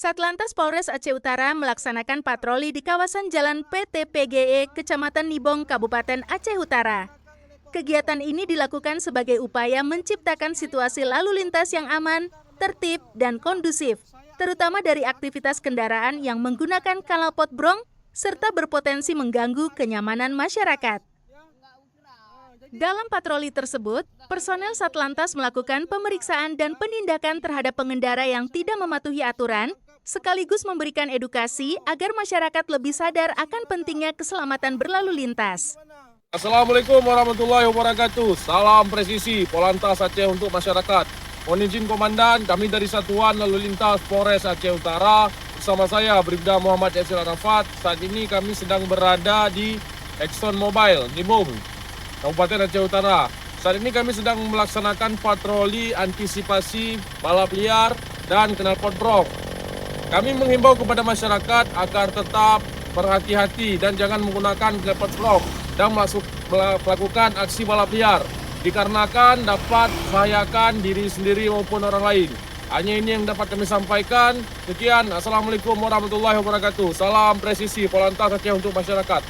Satlantas Polres Aceh Utara melaksanakan patroli di kawasan Jalan PT PGE, Kecamatan Nibong, Kabupaten Aceh Utara. Kegiatan ini dilakukan sebagai upaya menciptakan situasi lalu lintas yang aman, tertib, dan kondusif, terutama dari aktivitas kendaraan yang menggunakan knalpot brong, serta berpotensi mengganggu kenyamanan masyarakat. Dalam patroli tersebut, personel Satlantas melakukan pemeriksaan dan penindakan terhadap pengendara yang tidak mematuhi aturan, sekaligus memberikan edukasi agar masyarakat lebih sadar akan pentingnya keselamatan berlalu lintas. Assalamualaikum warahmatullahi wabarakatuh. Salam presisi Polantas Aceh untuk masyarakat. Mohon izin Komandan, kami dari Satuan Lalu Lintas Polres Aceh Utara. Bersama saya, Bribda Muhammad Yasir Arafat. Saat ini kami sedang berada di Exxon Mobil, Nibong, Kabupaten Aceh Utara. Saat ini kami sedang melaksanakan patroli antisipasi balap liar dan knalpot brong. Kami menghimbau kepada masyarakat agar tetap berhati-hati dan jangan menggunakan knalpot brong dan melakukan aksi balap liar, dikarenakan dapat membahayakan diri sendiri maupun orang lain. Hanya ini yang dapat kami sampaikan. Sekian, Assalamualaikum warahmatullahi wabarakatuh. Salam presisi Polantas Aceh untuk masyarakat.